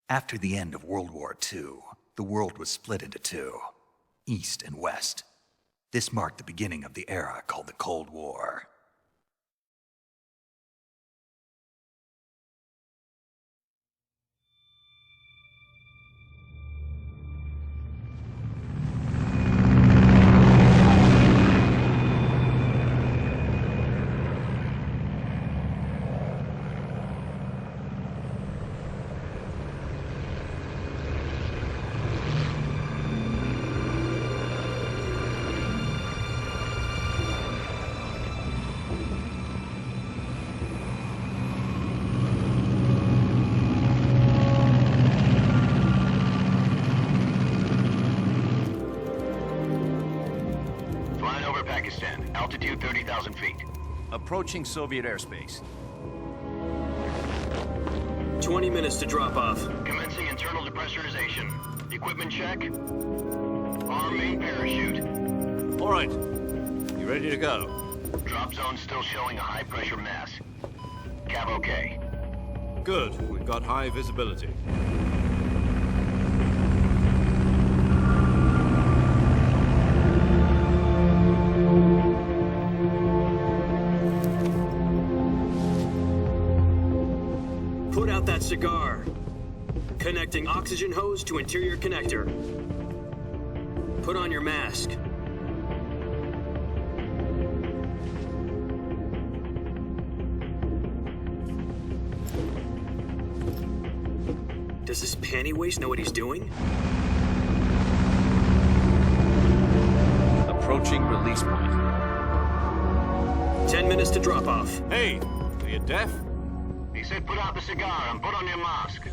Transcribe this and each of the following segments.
After the end of World War II, the world was split into two, East and West. This marked the beginning of the era called the Cold War. Altitude 30,000 feet. Approaching Soviet airspace. 20 minutes to drop off. Commencing internal depressurization. Equipment check. Arm main parachute. All right. You ready to go? Drop zone still showing a high pressure mass. Cav okay. Good. We've got high visibility. Put out that cigar. Connecting oxygen hose to interior connector. Put on your mask. Does this panty waste know what he's doing? Approaching release point. 10 minutes to drop off. Hey, are you deaf? He said put out the cigar and put on your mask.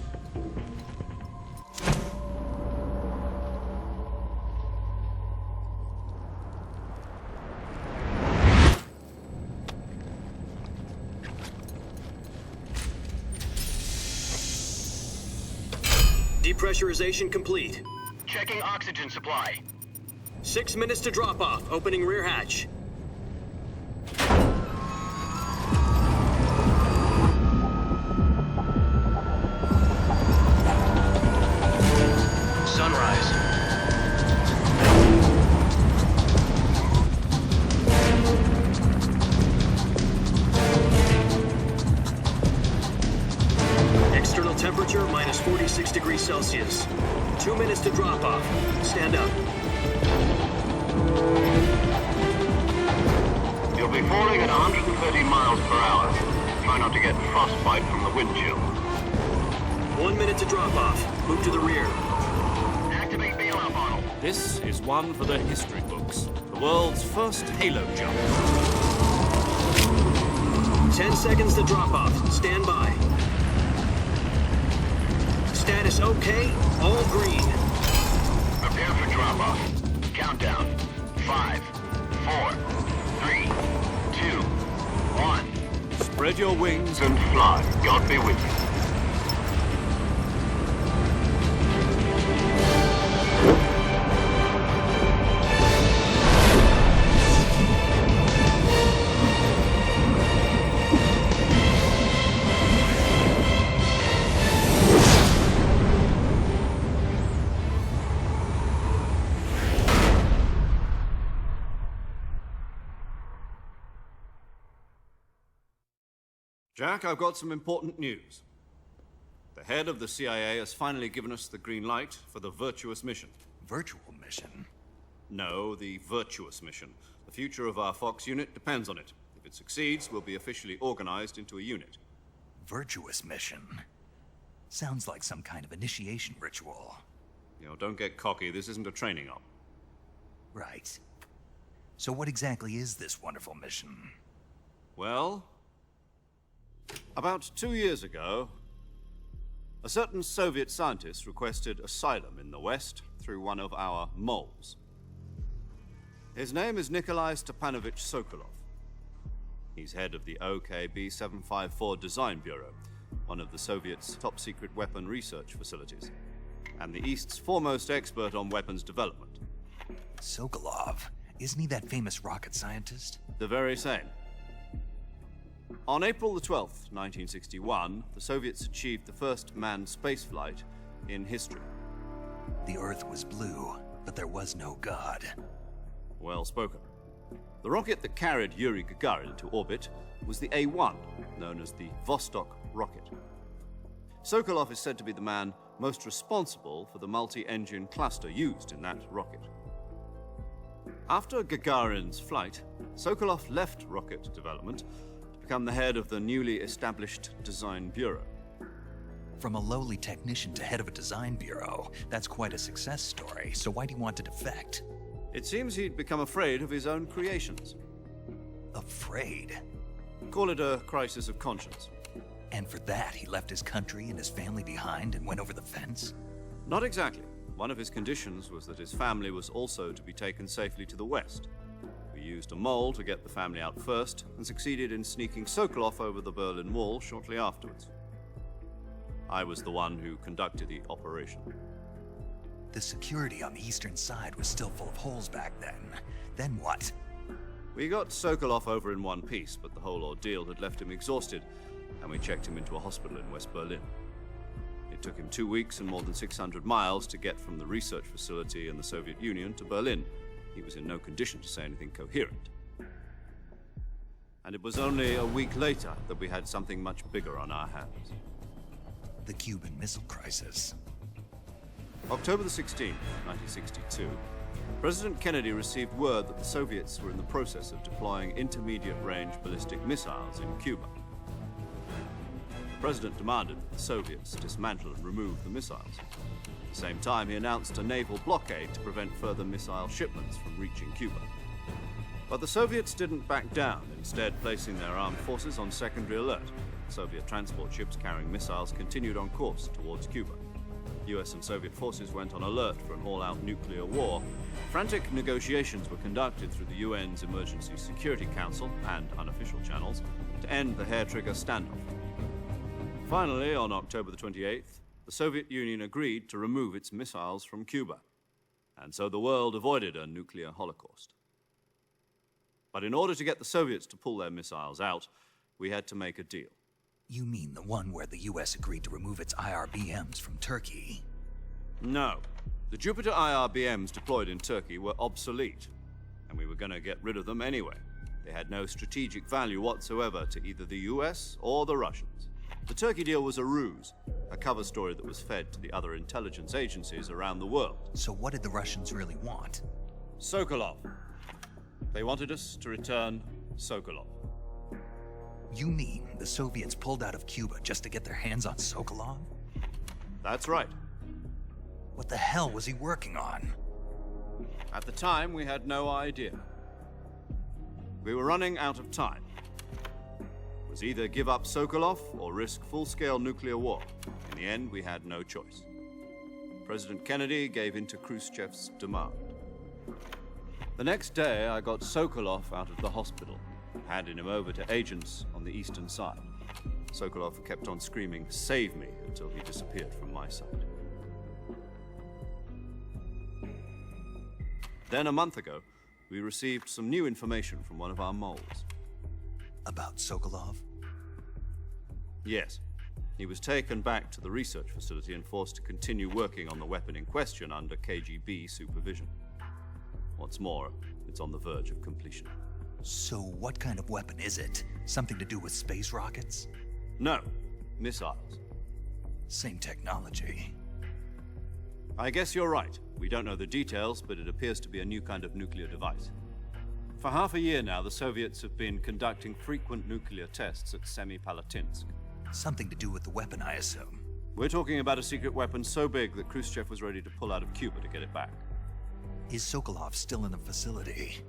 Depressurization complete. Checking oxygen supply. 6 minutes to drop off. Opening rear hatch. Sunrise. External temperature minus 46 degrees Celsius. 2 minutes to drop off. Stand up. You'll be falling at 130 miles per hour. Try not to get frostbite from the wind chill. 1 minute to drop off. Move to the rear. Activate bailout model. This is one for the history books. The world's first halo jump. 10 seconds to drop off. Stand by. Status okay. All green. Prepare for drop-off. Countdown. 5, 4, 3, 2, 1. Spread your wings And fly. God be with you. Jack, I've got some important news. The head of the CIA has finally given us the green light for the Virtuous mission. Virtual mission? No, the Virtuous mission. The future of our Fox unit depends on it. If it succeeds, we'll be officially organized into a unit. Virtuous mission? Sounds like some kind of initiation ritual. You know, don't get cocky. This isn't a training op. Right. So what exactly is this wonderful mission? Well, about 2 years ago, a certain Soviet scientist requested asylum in the West through one of our moles. His name is Nikolai Stepanovich Sokolov. He's head of the OKB-754 Design Bureau, one of the Soviets' top-secret weapon research facilities, and the East's foremost expert on weapons development. Sokolov? Isn't he that famous rocket scientist? The very same. On April the 12th, 1961, the Soviets achieved the first manned spaceflight in history. The Earth was blue, but there was no God. Well spoken. The rocket that carried Yuri Gagarin into orbit was the A-1, known as the Vostok rocket. Sokolov is said to be the man most responsible for the multi-engine cluster used in that rocket. After Gagarin's flight, Sokolov left rocket development to become the head of the newly established Design Bureau. From a lowly technician to head of a design bureau, that's quite a success story, so why do you want to defect? It seems he'd become afraid of his own creations. Afraid? Call it a crisis of conscience. And for that, he left his country and his family behind and went over the fence? Not exactly. One of his conditions was that his family was also to be taken safely to the west. We used a mole to get the family out first and succeeded in sneaking Sokolov over the Berlin Wall shortly afterwards. I was the one who conducted the operation. The security on the eastern side was still full of holes back then. Then what? We got Sokolov over in one piece, but the whole ordeal had left him exhausted, and we checked him into a hospital in West Berlin. It took him 2 weeks and more than 600 miles to get from the research facility in the Soviet Union to Berlin. He was in no condition to say anything coherent. And it was only a week later that we had something much bigger on our hands. The Cuban Missile Crisis. October the 16th, 1962, President Kennedy received word that the Soviets were in the process of deploying intermediate-range ballistic missiles in Cuba. The President demanded that the Soviets dismantle and remove the missiles. At the same time, he announced a naval blockade to prevent further missile shipments from reaching Cuba. But the Soviets didn't back down, instead placing their armed forces on secondary alert. Soviet transport ships carrying missiles continued on course towards Cuba. US and Soviet forces went on alert for an all-out nuclear war. Frantic negotiations were conducted through the UN's Emergency Security Council and unofficial channels to end the hair-trigger standoff. Finally, on October the 28th, the Soviet Union agreed to remove its missiles from Cuba, and so the world avoided a nuclear holocaust. But in order to get the Soviets to pull their missiles out, we had to make a deal. You mean the one where the US agreed to remove its IRBMs from Turkey? No. The Jupiter IRBMs deployed in Turkey were obsolete, and we were going to get rid of them anyway. They had no strategic value whatsoever to either the US or the Russians. The Turkey deal was a ruse, a cover story that was fed to the other intelligence agencies around the world. So what did the Russians really want? Sokolov. They wanted us to return Sokolov. You mean the Soviets pulled out of Cuba just to get their hands on Sokolov? That's right. What the hell was he working on? At the time, we had no idea. We were running out of time. It was either give up Sokolov or risk full-scale nuclear war. In the end, we had no choice. President Kennedy gave in to Khrushchev's demand. The next day, I got Sokolov out of the hospital, handing him over to agents on the eastern side. Sokolov kept on screaming, "Save me," until he disappeared from my sight. Then a month ago, we received some new information from one of our moles. About Sokolov? Yes. He was taken back to the research facility and forced to continue working on the weapon in question under KGB supervision. What's more, it's on the verge of completion. So what kind of weapon is it? Something to do with space rockets? No, missiles. Same technology. I guess you're right. We don't know the details, but it appears to be a new kind of nuclear device. For half a year now, the Soviets have been conducting frequent nuclear tests at Semipalatinsk. Something to do with the weapon, I assume. We're talking about a secret weapon so big that Khrushchev was ready to pull out of Cuba to get it back. Is Sokolov still in the facility?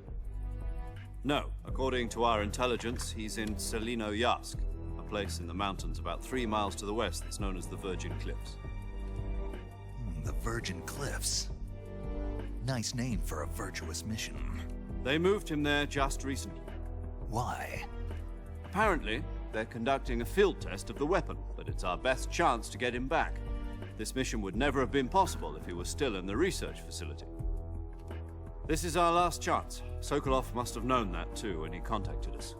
No. According to our intelligence, he's in Selinoyarsk, a place in the mountains about 3 miles to the west that's known as the Virgin Cliffs. The Virgin Cliffs. Nice name for a virtuous mission. They moved him there just recently. Why? Apparently, they're conducting a field test of the weapon, but it's our best chance to get him back. This mission would never have been possible if he was still in the research facility. This is our last chance. Sokolov must have known that too when he contacted us.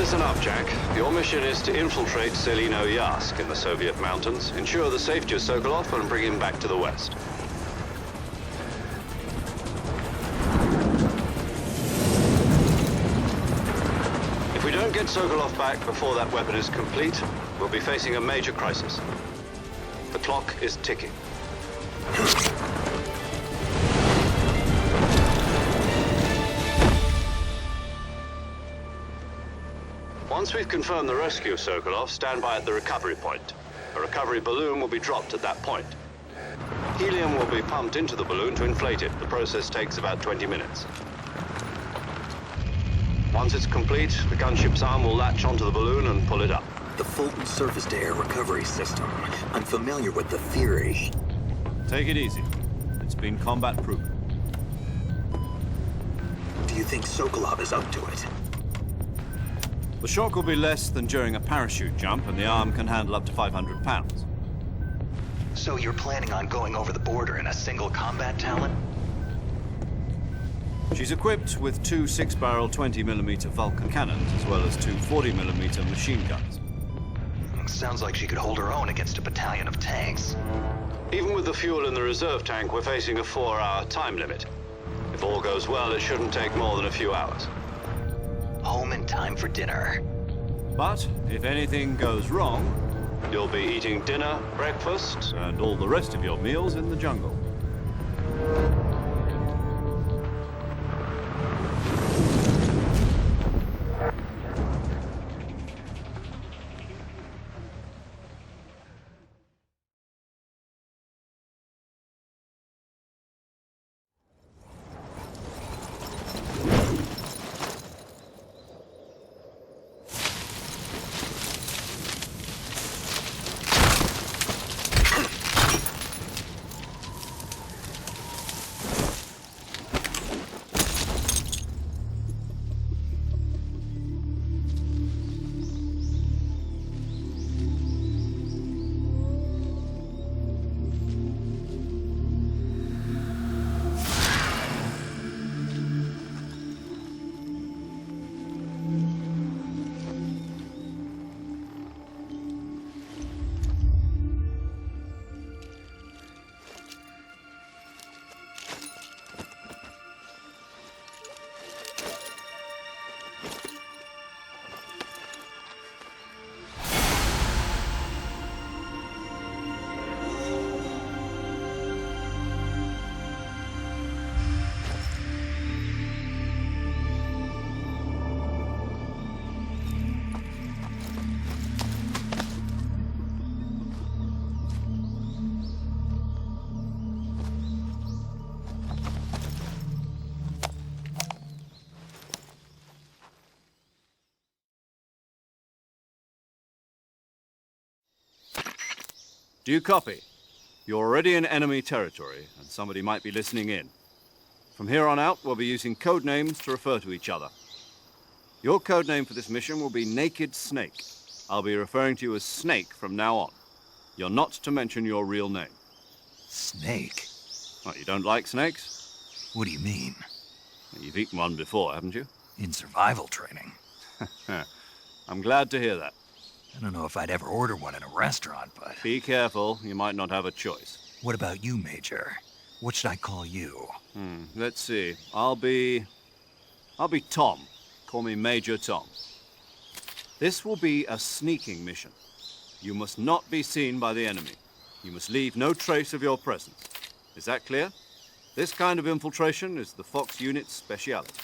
Listen up, Jack. Your mission is to infiltrate Selino Yask in the Soviet mountains, ensure the safety of Sokolov, and bring him back to the West. If we don't get Sokolov back before that weapon is complete, we'll be facing a major crisis. The clock is ticking. Once we've confirmed the rescue of Sokolov, stand by at the recovery point. A recovery balloon will be dropped at that point. Helium will be pumped into the balloon to inflate it. The process takes about 20 minutes. Once it's complete, the gunship's arm will latch onto the balloon and pull it up. The Fulton surface-to-air recovery system. I'm familiar with the theory. Take it easy. It's been combat-proven. Do you think Sokolov is up to it? The shock will be less than during a parachute jump, and the arm can handle up to 500 pounds. So you're planning on going over the border in a single combat Talon? She's equipped with two 6-barrel 20mm Vulcan cannons, as well as two 40mm machine guns. Sounds like she could hold her own against a battalion of tanks. Even with the fuel in the reserve tank, we're facing a 4-hour time limit. If all goes well, it shouldn't take more than a few hours. Home in time for dinner. But if anything goes wrong, you'll be eating dinner, breakfast, and all the rest of your meals in the jungle. Do you copy? You're already in enemy territory, and somebody might be listening in. From here on out, we'll be using code names to refer to each other. Your code name for this mission will be Naked Snake. I'll be referring to you as Snake from now on. You're not to mention your real name. Snake? What, you don't like snakes? What do you mean? You've eaten one before, haven't you? In survival training. I'm glad to hear that. I don't know if I'd ever order one in a restaurant, but... Be careful, you might not have a choice. What about you, Major? What should I call you? Let's see. I'll be Tom. Call me Major Tom. This will be a sneaking mission. You must not be seen by the enemy. You must leave no trace of your presence. Is that clear? This kind of infiltration is the Fox unit's speciality.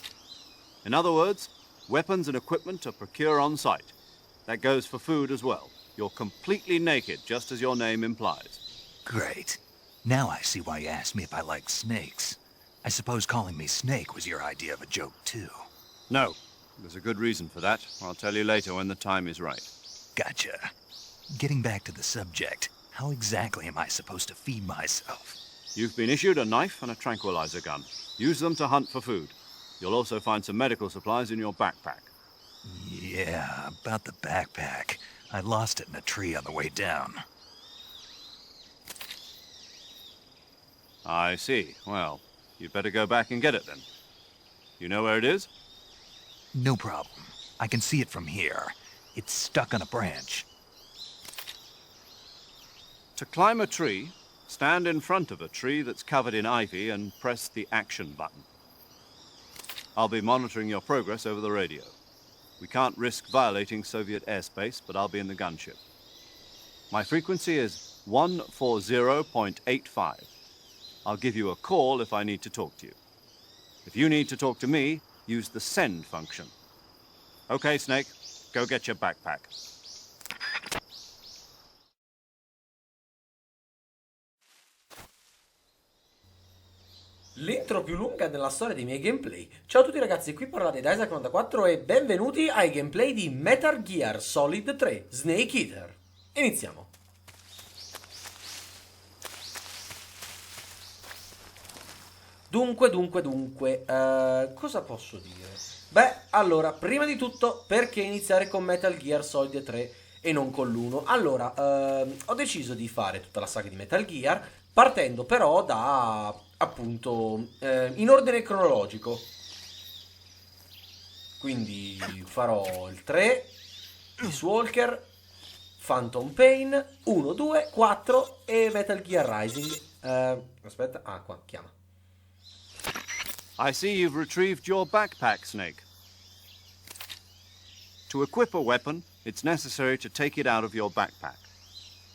In other words, weapons and equipment are procured on site. That goes for food as well. You're completely naked, just as your name implies. Great. Now I see why you asked me if I like snakes. I suppose calling me Snake was your idea of a joke, too. No. There's a good reason for that. I'll tell you later when the time is right. Gotcha. Getting back to the subject, how exactly am I supposed to feed myself? You've been issued a knife and a tranquilizer gun. Use them to hunt for food. You'll also find some medical supplies in your backpack. Yeah, about the backpack. I lost it in a tree on the way down. I see. Well, you'd better go back and get it then. You know where it is? No problem. I can see it from here. It's stuck on a branch. To climb a tree, stand in front of a tree that's covered in ivy and press the action button. I'll be monitoring your progress over the radio. We can't risk violating Soviet airspace, but I'll be in the gunship. My frequency is 140.85. I'll give you a call if I need to talk to you. If you need to talk to me, use the send function. Okay, Snake, go get your backpack. L'intro più lunga nella storia dei miei gameplay. Ciao a tutti ragazzi, qui parlate da Isaac94 e benvenuti ai gameplay di Metal Gear Solid 3 Snake Eater. Iniziamo. Dunque, cosa posso dire? Beh, allora, prima di tutto, perché iniziare con Metal Gear Solid 3 e non con l'1? Allora, ho deciso di fare tutta la saga di Metal Gear, partendo però da, appunto, in ordine cronologico. Quindi farò il 3, Peace Walker, Phantom Pain, 1, 2, 4 e Metal Gear Rising. Aspetta, qua, chiama. I see you've retrieved your backpack, Snake. To equip a weapon, it's necessary to take it out of your backpack.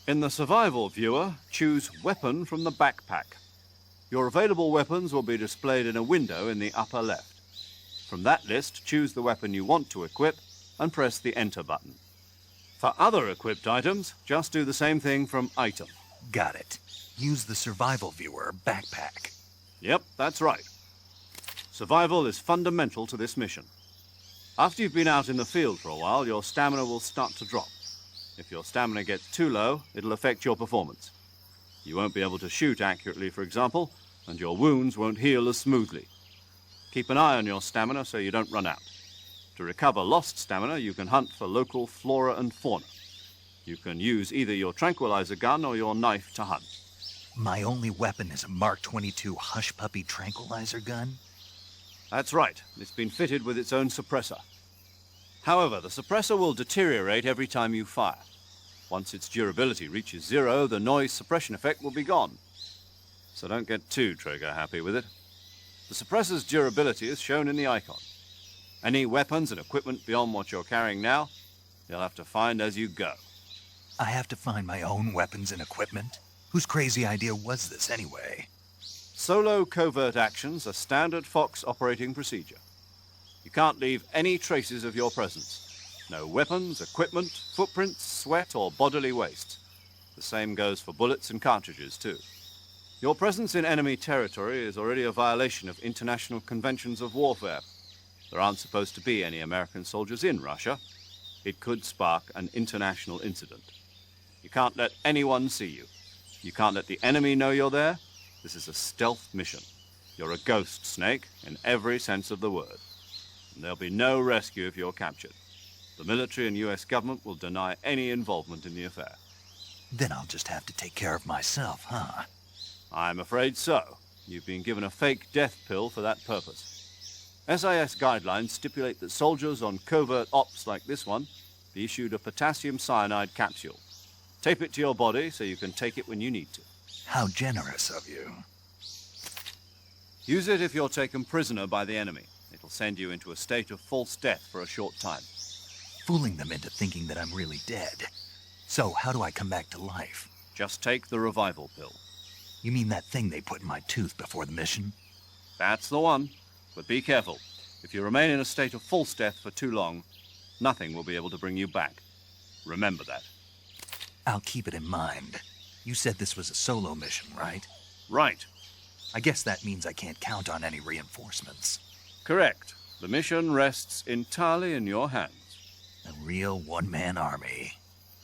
In the survival viewer, choose Weapon from the backpack. Your available weapons will be displayed in a window in the upper left. From that list, choose the weapon you want to equip and press the Enter button. For other equipped items, just do the same thing from Item. Got it. Use the survival viewer backpack. Yep, that's right. Survival is fundamental to this mission. After you've been out in the field for a while, your stamina will start to drop. If your stamina gets too low, it'll affect your performance. You won't be able to shoot accurately, for example, and your wounds won't heal as smoothly. Keep an eye on your stamina so you don't run out. To recover lost stamina, you can hunt for local flora and fauna. You can use either your tranquilizer gun or your knife to hunt. My only weapon is a Mark 22 Hush Puppy tranquilizer gun? That's right. It's been fitted with its own suppressor. However, the suppressor will deteriorate every time you fire. Once its durability reaches 0, the noise suppression effect will be gone. So don't get too trigger-happy with it. The suppressor's durability is shown in the icon. Any weapons and equipment beyond what you're carrying now, you'll have to find as you go. I have to find my own weapons and equipment? Whose crazy idea was this anyway? Solo covert actions are standard Fox operating procedure. You can't leave any traces of your presence. No weapons, equipment, footprints, sweat, or bodily waste. The same goes for bullets and cartridges, too. Your presence in enemy territory is already a violation of international conventions of warfare. There aren't supposed to be any American soldiers in Russia. It could spark an international incident. You can't let anyone see you. You can't let the enemy know you're there. This is a stealth mission. You're a ghost, Snake, in every sense of the word. And there'll be no rescue if you're captured. The military and US government will deny any involvement in the affair. Then I'll just have to take care of myself, huh? I'm afraid so. You've been given a fake death pill for that purpose. SIS guidelines stipulate that soldiers on covert ops like this one be issued a potassium cyanide capsule. Tape it to your body so you can take it when you need to. How generous of you. Use it if you're taken prisoner by the enemy. It'll send you into a state of false death for a short time. Fooling them into thinking that I'm really dead. So how do I come back to life? Just take the revival pill. You mean that thing they put in my tooth before the mission? That's the one. But be careful. If you remain in a state of false death for too long, nothing will be able to bring you back. Remember that. I'll keep it in mind. You said this was a solo mission, right? Right. I guess that means I can't count on any reinforcements. Correct. The mission rests entirely in your hands. A real one-man army.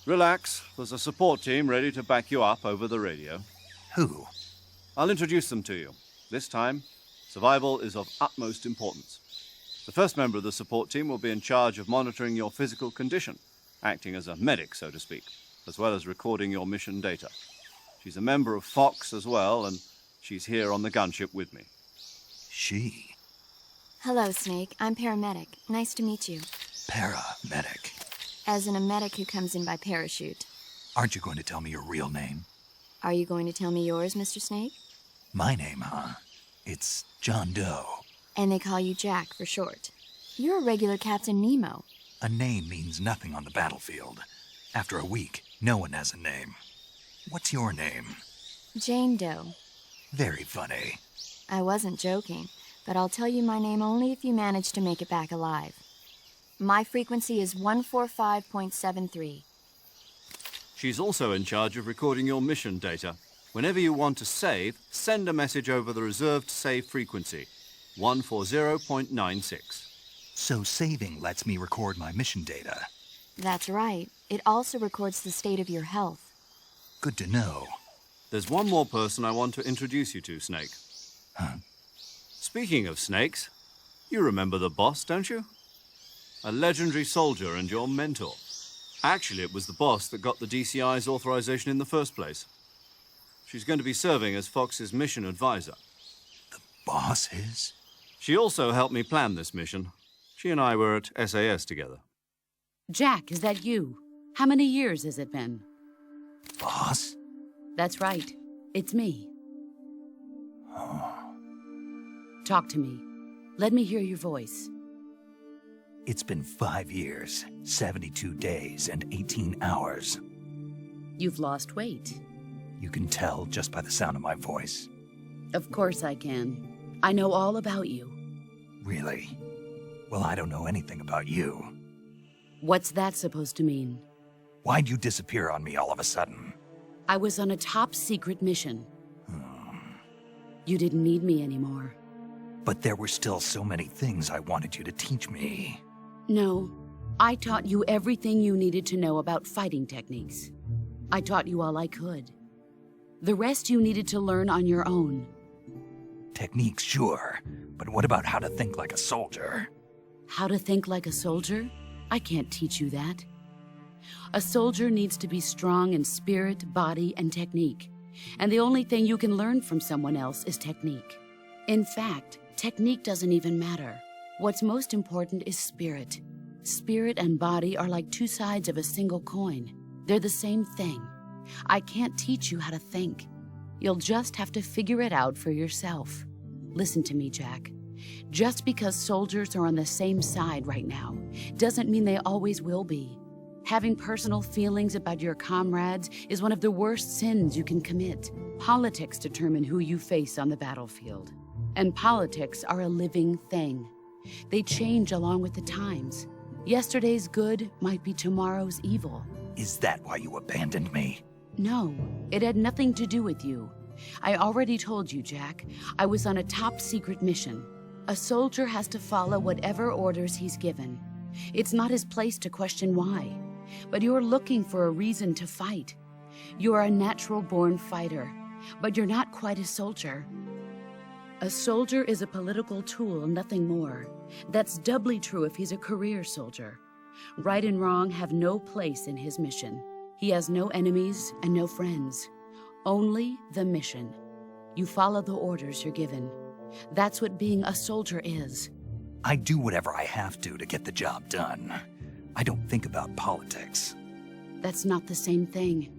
Relax. There's a support team ready to back you up over the radio. Who? I'll introduce them to you. This time, survival is of utmost importance. The first member of the support team will be in charge of monitoring your physical condition, acting as a medic, so to speak, as well as recording your mission data. She's a member of Fox as well, and she's here on the gunship with me. She? Hello, Snake. I'm paramedic. Nice to meet you. Paramedic. As in a medic who comes in by parachute. Aren't you going to tell me your real name? Are you going to tell me yours, Mr. Snake? My name, huh? It's John Doe. And they call you Jack for short. You're a regular Captain Nemo. A name means nothing on the battlefield. After a week, no one has a name. What's your name? Jane Doe. Very funny. I wasn't joking, but I'll tell you my name only if you manage to make it back alive. My frequency is 145.73. She's also in charge of recording your mission data. Whenever you want to save, send a message over the reserved save frequency, 140.96. So saving lets me record my mission data. That's right. It also records the state of your health. Good to know. There's one more person I want to introduce you to, Snake. Huh? Speaking of snakes, you remember the boss, don't you? A legendary soldier and your mentor. Actually, it was the boss that got the DCI's authorization in the first place. She's going to be serving as Fox's mission advisor. The boss is? She also helped me plan this mission. She and I were at SAS together. Jack, is that you? How many years has it been? Boss? That's right. It's me. Talk to me. Let me hear your voice. It's been 5 years, 72 days, and 18 hours. You've lost weight. You can tell just by the sound of my voice. Of course I can. I know all about you. Really? Well, I don't know anything about you. What's that supposed to mean? Why'd you disappear on me all of a sudden? I was on a top-secret mission. You didn't need me anymore. But there were still so many things I wanted you to teach me. No, I taught you everything you needed to know about fighting techniques. I taught you all I could. The rest you needed to learn on your own. Techniques, sure. But what about how to think like a soldier? How to think like a soldier? I can't teach you that. A soldier needs to be strong in spirit, body, and technique. And the only thing you can learn from someone else is technique. In fact, technique doesn't even matter. What's most important is spirit. Spirit and body are like two sides of a single coin. They're the same thing. I can't teach you how to think. You'll just have to figure it out for yourself. Listen to me, Jack. Just because soldiers are on the same side right now doesn't mean they always will be. Having personal feelings about your comrades is one of the worst sins you can commit. Politics determine who you face on the battlefield. And politics are a living thing. They change along with the times. Yesterday's good might be tomorrow's evil. Is that why you abandoned me? No, it had nothing to do with you. I already told you, Jack. I was on a top-secret mission. A soldier has to follow whatever orders he's given. It's not his place to question why. But you're looking for a reason to fight. You're a natural-born fighter, but you're not quite a soldier. A soldier is a political tool, nothing more. That's doubly true if he's a career soldier. Right and wrong have no place in his mission. He has no enemies and no friends. Only the mission. You follow the orders you're given. That's what being a soldier is. I do whatever I have to get the job done. I don't think about politics. That's not the same thing.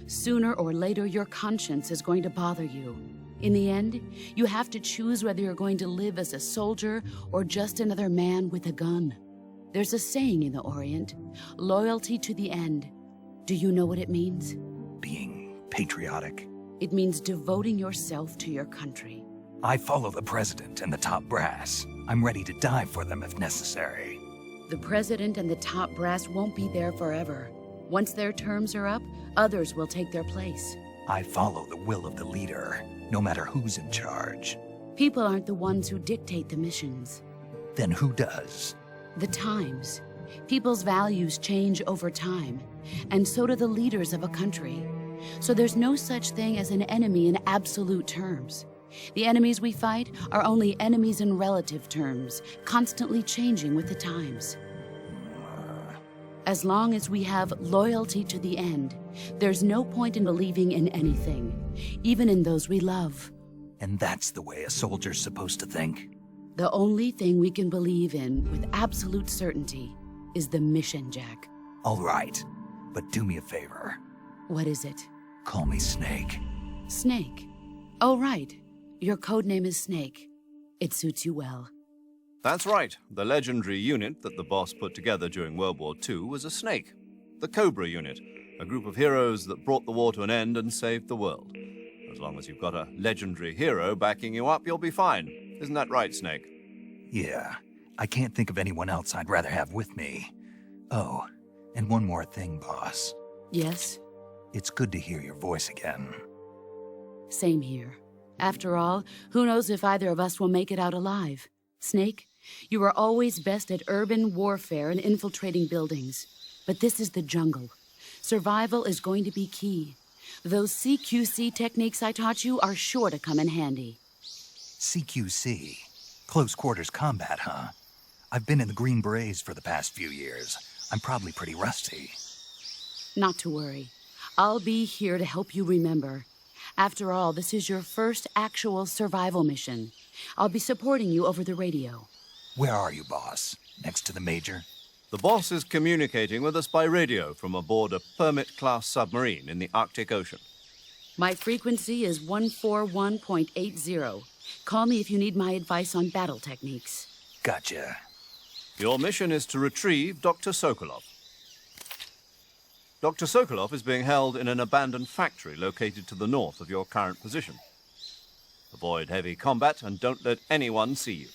Sooner or later, your conscience is going to bother you. In the end, you have to choose whether you're going to live as a soldier or just another man with a gun. There's a saying in the Orient, loyalty to the end. Do you know what it means? Being patriotic. It means devoting yourself to your country. I follow the president and the top brass. I'm ready to die for them if necessary. The president and the top brass won't be there forever. Once their terms are up, others will take their place. I follow the will of the leader, no matter who's in charge. People aren't the ones who dictate the missions. Then who does? The times. People's values change over time, and so do the leaders of a country. So there's no such thing as an enemy in absolute terms. The enemies we fight are only enemies in relative terms, constantly changing with the times. As long as we have loyalty to the end, there's no point in believing in anything, even in those we love. And that's the way a soldier's supposed to think? The only thing we can believe in with absolute certainty is the mission, Jack. All right, but do me a favor. What is it? Call me Snake. Snake. Oh, right. Your code name is Snake. It suits you well. That's right. The legendary unit that the boss put together during World War II was a snake. The Cobra unit, a group of heroes that brought the war to an end and saved the world. As long as you've got a legendary hero backing you up, you'll be fine. Isn't that right, Snake? Yeah, I can't think of anyone else I'd rather have with me. Oh, and one more thing, boss. Yes? It's good to hear your voice again. Same here. After all, who knows if either of us will make it out alive? Snake, you are always best at urban warfare and infiltrating buildings. But this is the jungle. Survival is going to be key. Those CQC techniques I taught you are sure to come in handy. CQC? Close quarters combat, huh? I've been in the Green Berets for the past few years. I'm probably pretty rusty. Not to worry. I'll be here to help you remember. After all, this is your first actual survival mission. I'll be supporting you over the radio. Where are you, boss? Next to the Major? The boss is communicating with us by radio from aboard a Permit-class submarine in the Arctic Ocean. My frequency is 141.80. Call me if you need my advice on battle techniques. Gotcha. Your mission is to retrieve Dr. Sokolov. Dr. Sokolov is being held in an abandoned factory located to the north of your current position. Avoid heavy combat and don't let anyone see you.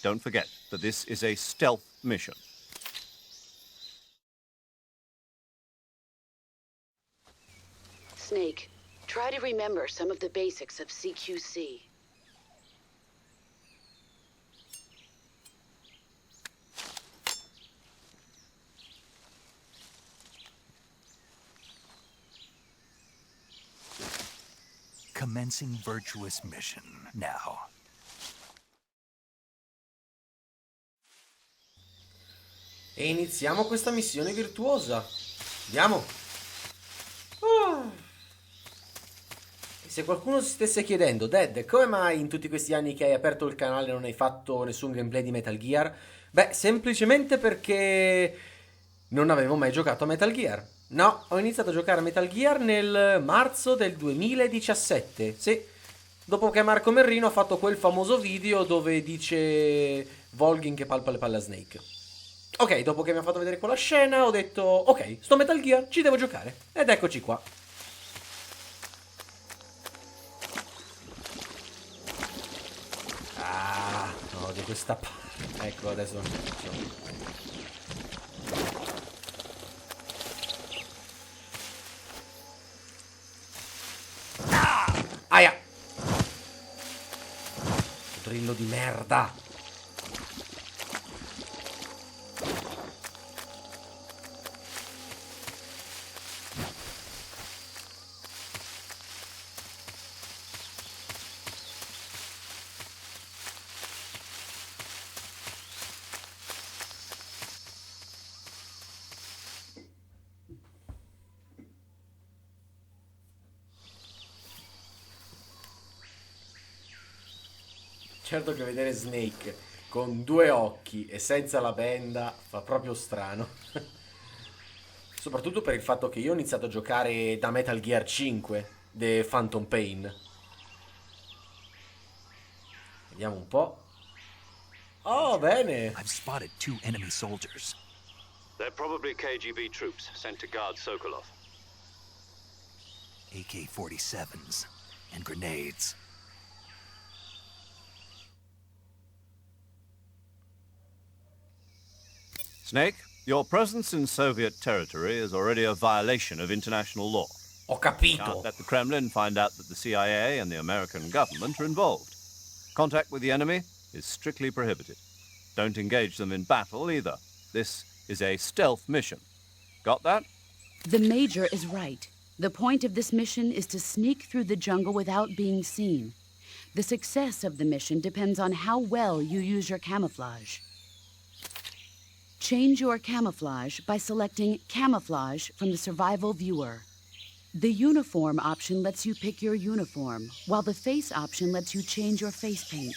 Don't forget that this is a stealth mission. Snake, try to remember some of the basics of CQC. Commencing virtuous mission now. E iniziamo questa missione virtuosa. Andiamo. E se qualcuno si stesse chiedendo, Dad, come mai in tutti questi anni che hai aperto il canale non hai fatto nessun gameplay di Metal Gear? Beh, semplicemente perché non avevo mai giocato a Metal Gear. No, ho iniziato a giocare a Metal Gear nel marzo del 2017. Sì, dopo che Marco Merrino ha fatto quel famoso video dove dice Volgin che palpa le palle a Snake. Ok, dopo che mi ha fatto vedere quella scena ho detto ok, sto Metal Gear, ci devo giocare. Ed eccoci qua. Ah, odio questa parte. Ecco, adesso non c'è. Aia! Drillo di merda! Certo che vedere Snake con due occhi e senza la benda fa proprio strano. Soprattutto per il fatto che io ho iniziato a giocare da Metal Gear 5, The Phantom Pain. Vediamo un po'. Oh, bene! I've spotted 2 enemy soldiers. They're probably KGB troops sent to guard Sokolov. AK-47s and grenades. Snake, your presence in Soviet territory is already a violation of international law. Ho capito! Can't let the Kremlin find out that the CIA and the American government are involved. Contact with the enemy is strictly prohibited. Don't engage them in battle either. This is a stealth mission. Got that? The Major is right. The point of this mission is to sneak through the jungle without being seen. The success of the mission depends on how well you use your camouflage. Change your camouflage by selecting Camouflage from the Survival Viewer. The Uniform option lets you pick your uniform, while the Face option lets you change your face paint.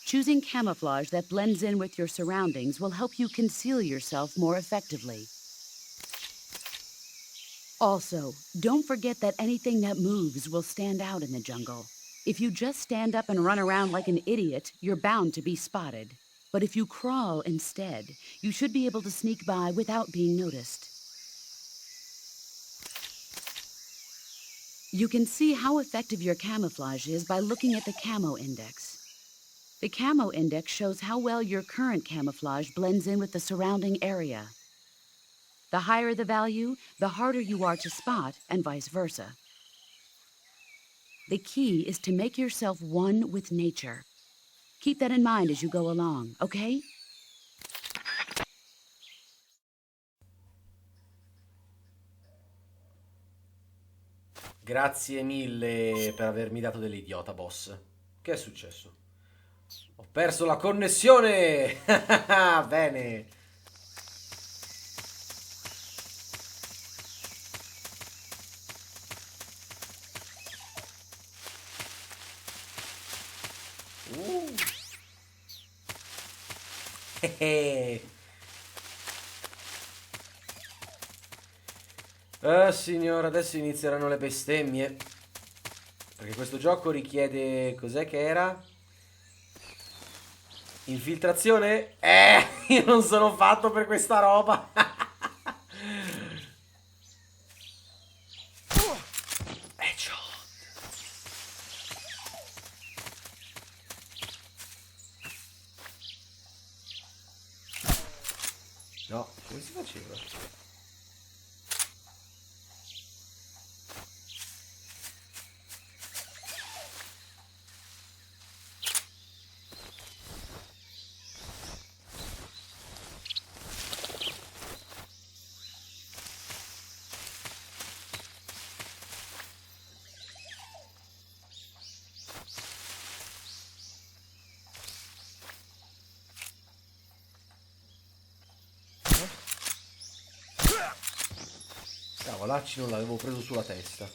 Choosing camouflage that blends in with your surroundings will help you conceal yourself more effectively. Also, don't forget that anything that moves will stand out in the jungle. If you just stand up and run around like an idiot, you're bound to be spotted. But if you crawl instead, you should be able to sneak by without being noticed. You can see how effective your camouflage is by looking at the camo index. The camo index shows how well your current camouflage blends in with the surrounding area. The higher the value, the harder you are to spot, and vice versa. The key is to make yourself one with nature. Keep that in mind as you go along, okay? Grazie mille per avermi dato dell'idiota, boss. Che è successo? Ho perso la connessione! Bene. Signore, adesso inizieranno le bestemmie. Perché questo gioco richiede... Cos'è che era? Infiltrazione? Io non sono fatto per questa roba. No, come si faceva? Cavolacci, non l'avevo preso sulla testa.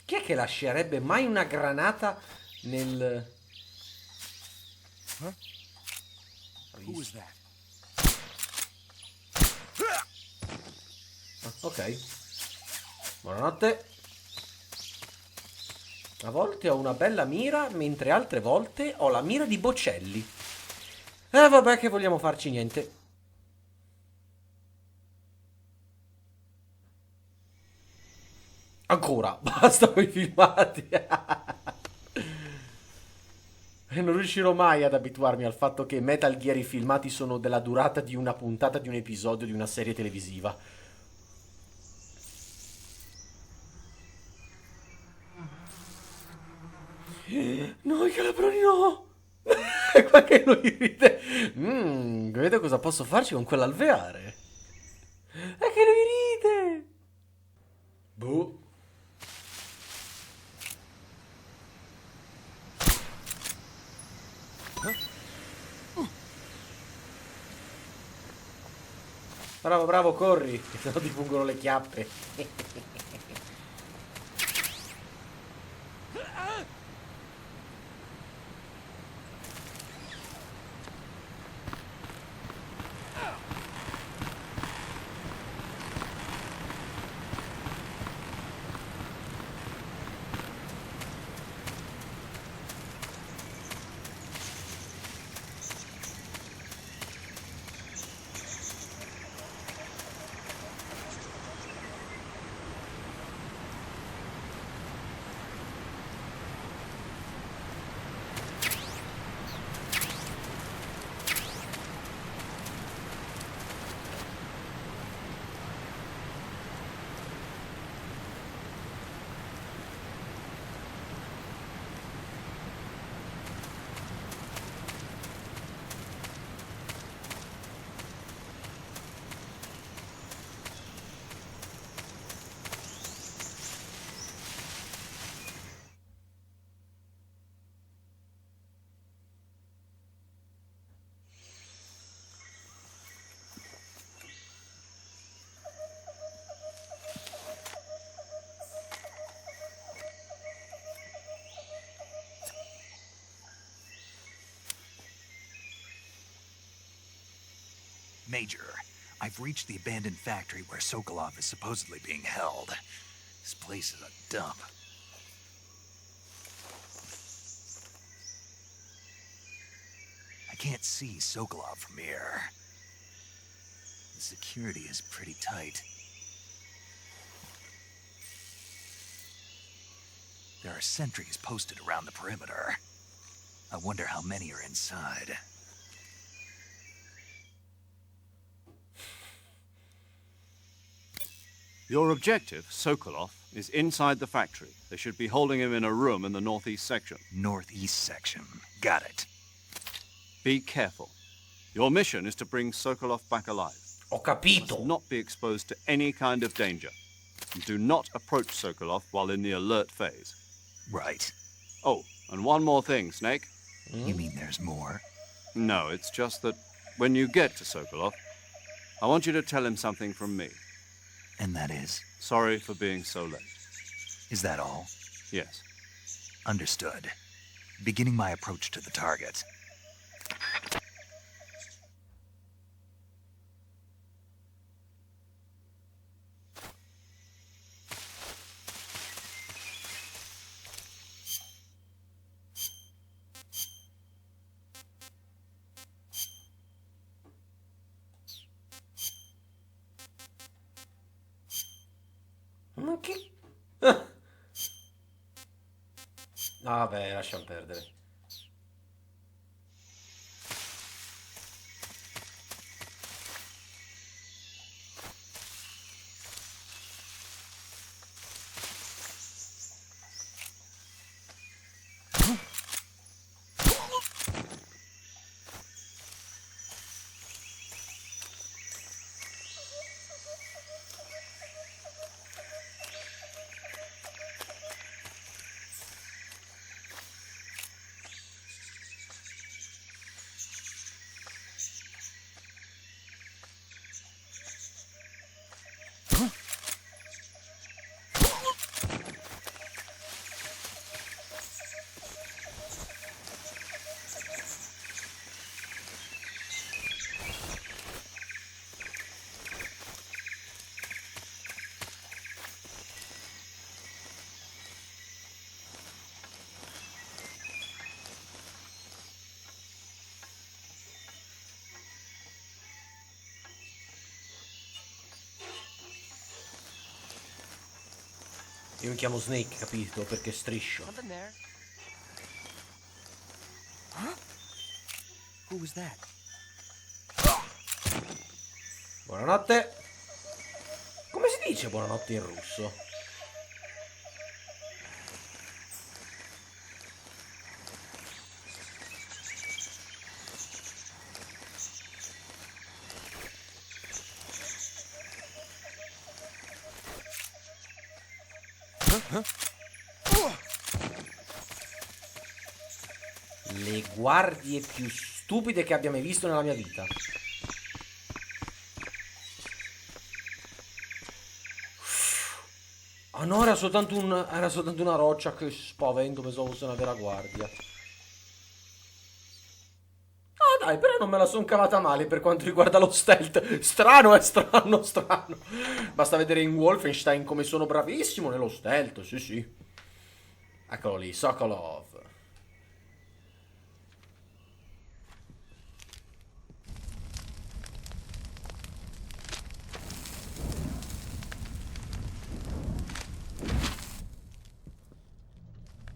Chi è che lascerebbe mai una granata nel... Ok. Buonanotte. A volte ho una bella mira, mentre altre volte ho la mira di Bocelli. Vabbè, che vogliamo farci, niente. Ancora, basta con i filmati. E non riuscirò mai ad abituarmi al fatto che Metal Gear i filmati sono della durata di una puntata di un episodio di una serie televisiva. No, i calabroni no! Qua che lui ride. Vedo cosa posso farci con quell'alveare. È che lui ride. Boh. Bravo, bravo, corri, che sennò ti fungono le chiappe. Major, I've reached the abandoned factory where Sokolov is supposedly being held. This place is a dump. I can't see Sokolov from here. The security is pretty tight. There are sentries posted around the perimeter. I wonder how many are inside. Your objective, Sokolov, is inside the factory. They should be holding him in a room in the northeast section. Northeast section. Got it. Be careful. Your mission is to bring Sokolov back alive. Ho Must capito. not be exposed to any kind of danger. And do not approach Sokolov while in the alert phase. Right. Oh, and one more thing, Snake. You mean there's more? No, it's just that when you get to Sokolov, I want you to tell him something from me. And that is? Sorry for being so late. Is that all? Yes. Understood. Beginning my approach to the target. Ma che... Vabbè, lasciamo perdere. Io mi chiamo Snake, capito? Perché striscio. Something there. Huh? Who was that? Buonanotte. Come si dice buonanotte in russo? Le guardie più stupide che abbia mai visto nella mia vita. Ah no, era soltanto una roccia, che spavento, pensavo fosse una vera guardia. Ah dai, però non me la son cavata male per quanto riguarda lo stealth. Strano, strano. Basta vedere in Wolfenstein come sono bravissimo nello stealth, sì. Eccolo lì, Sokolov.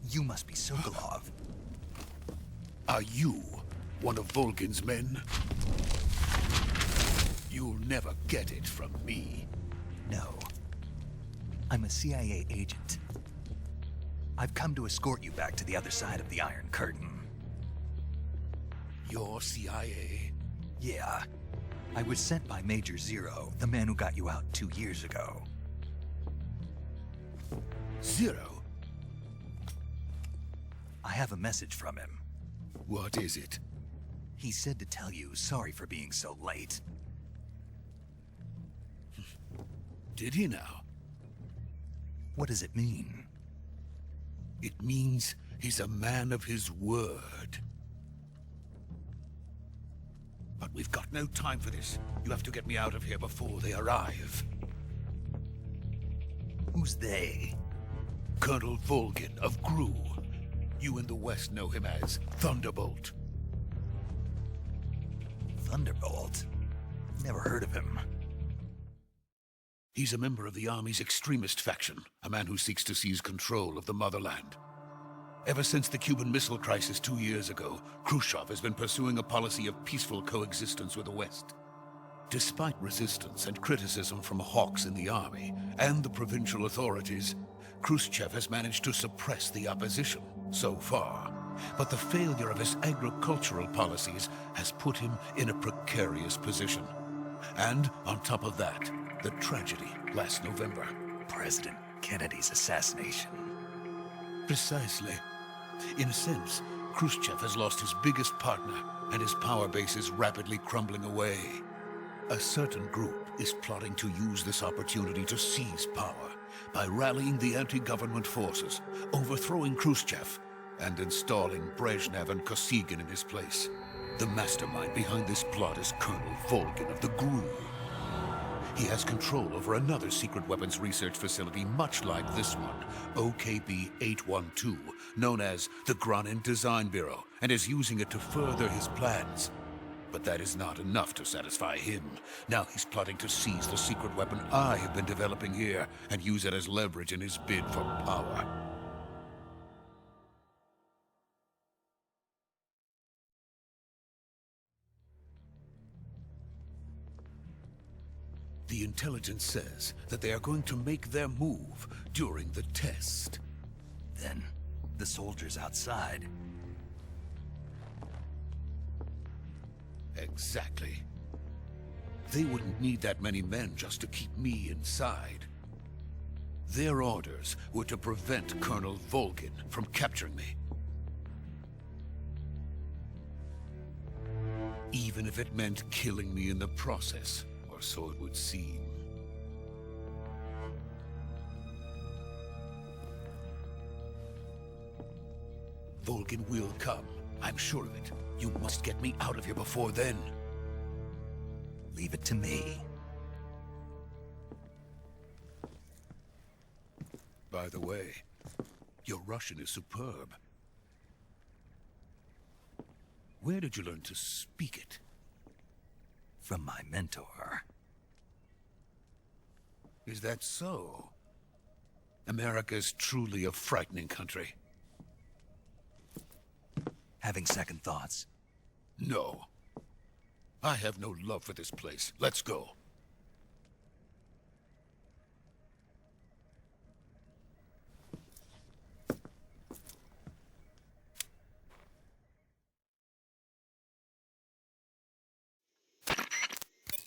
You must be Sokolov. Are you one of Volgin's men? You'll never get it from me. No. I'm a CIA agent. I've come to escort you back to the other side of the Iron Curtain. You're CIA? Yeah. I was sent by Major Zero, the man who got you out 2 years ago. Zero? I have a message from him. What is it? He said to tell you sorry for being so late. Did he now? What does it mean? It means he's a man of his word. But We've got no time for this. You have to get me out of here before they arrive. Who's they? Colonel Volgin of Gru. You in the West know him as Thunderbolt. Thunderbolt? Never heard of him. He's a member of the Army's extremist faction, a man who seeks to seize control of the motherland. Ever since the Cuban Missile Crisis 2 years ago, Khrushchev has been pursuing a policy of peaceful coexistence with the West. Despite resistance and criticism from hawks in the army and the provincial authorities, Khrushchev has managed to suppress the opposition so far. But the failure of his agricultural policies has put him in a precarious position. And on top of that, the tragedy last November. President Kennedy's assassination. Precisely. In a sense, Khrushchev has lost his biggest partner, and his power base is rapidly crumbling away. A certain group is plotting to use this opportunity to seize power by rallying the anti-government forces, overthrowing Khrushchev, and installing Brezhnev and Kosygin in his place. The mastermind behind this plot is Colonel Volgin of the GRU. He has control over another secret weapons research facility much like this one, OKB-812, known as the Granin Design Bureau, and is using it to further his plans. But that is not enough to satisfy him. Now he's plotting to seize the secret weapon I have been developing here and use it as leverage in his bid for power. The intelligence says that they are going to make their move during the test. Then, the soldiers outside. Exactly. They wouldn't need that many men just to keep me inside. Their orders were to prevent Colonel Volgin from capturing me. Even if it meant killing me in the process. Or so it would seem. Volgin will come. I'm sure of it. You must get me out of here before then. Leave it to me. By the way, your Russian is superb. Where did you learn to speak it? From my mentor. Is that so? America's truly a frightening country. Having second thoughts? No. I have no love for this place. Let's go.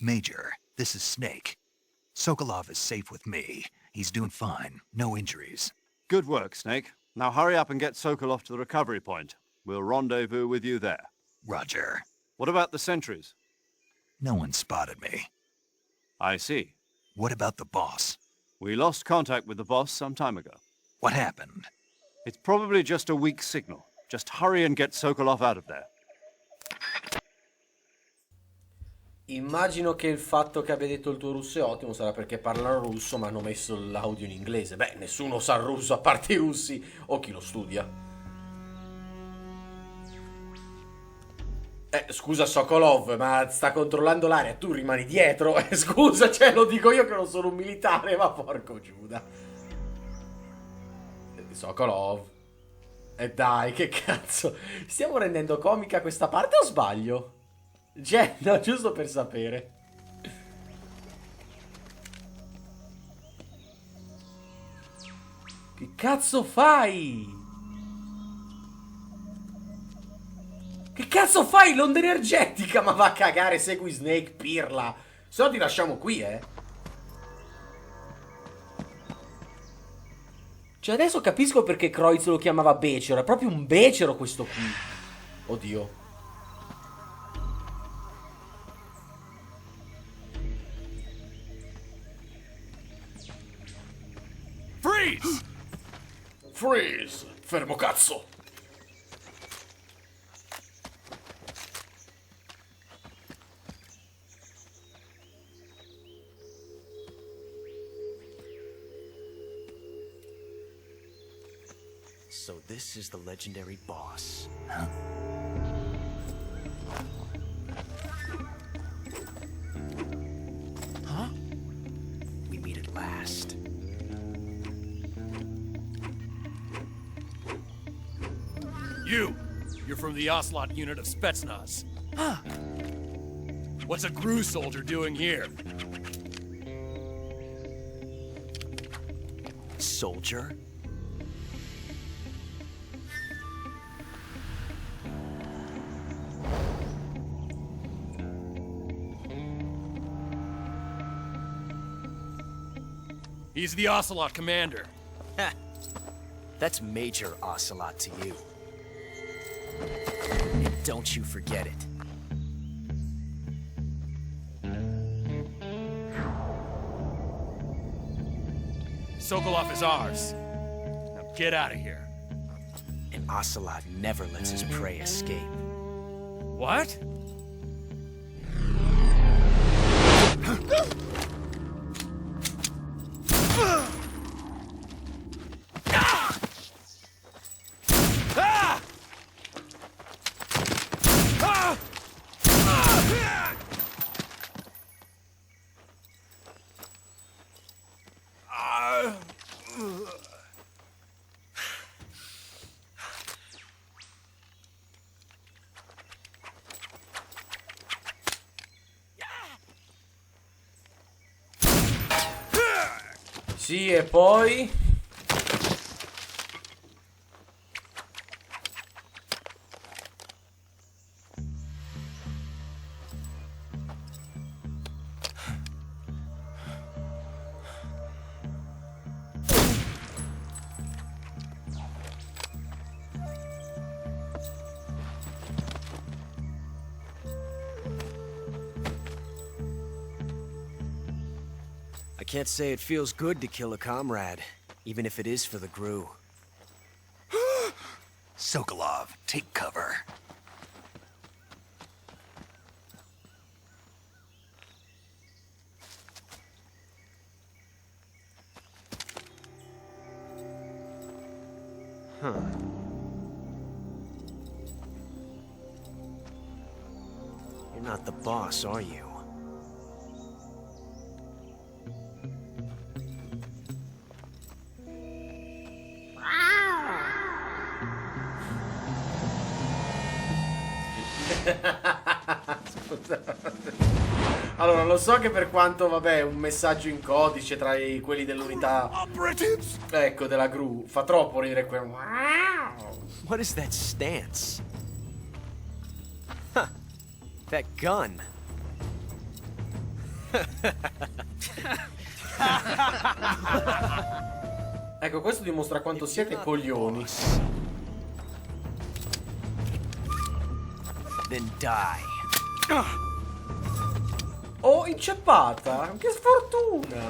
Major, this is Snake. Sokolov is safe with me. He's doing fine. No injuries. Good work, Snake. Now hurry up and get Sokolov to the recovery point. We'll rendezvous with you there. Roger. What about the sentries? No one spotted me. I see. What about the boss? We lost contact with the boss some time ago. What happened? It's probably just a weak signal. Just hurry and get Sokolov out of there. Immagino che il fatto che abbia detto il tuo russo è ottimo sarà perché parlano russo ma hanno messo l'audio in inglese. Beh, nessuno sa il russo a parte i russi o chi lo studia. Scusa Sokolov, ma sta controllando l'area, tu rimani dietro. Scusa, cioè lo dico io che non sono un militare, ma porco Giuda. Sokolov. E dai, che cazzo. Stiamo rendendo comica questa parte o sbaglio? Cioè, no, giusto per sapere. Che cazzo fai? Che cazzo fai? L'onda energetica? Ma va a cagare, segui Snake, pirla. Se no ti lasciamo qui, Cioè adesso capisco perché Kreutz lo chiamava becero. È proprio un becero questo qui. Oddio. Freeze! Freeze! Fermo cazzo! So this is the legendary boss. Huh? We meet at last. You're from the Ocelot unit of Spetsnaz. Huh. What's a GRU soldier doing here? Soldier? He's the Ocelot commander. Ha! That's Major Ocelot to you. And don't you forget it. Sokolov is ours. Now get out of here. And Ocelot never lets his prey escape. What? Sì, e poi... I can't say it feels good to kill a comrade, even if it is for the GRU. Sokolov, take cover. Huh. You're not the boss, are you? Allora, lo so che per quanto, vabbè, un messaggio in codice tra quelli dell'unità, ecco, della GRU, fa troppo ridere quel... What is that stance? Huh. That gun. Ecco, questo dimostra quanto siete coglioni. Then die. Oh, inceppata! Che sfortuna!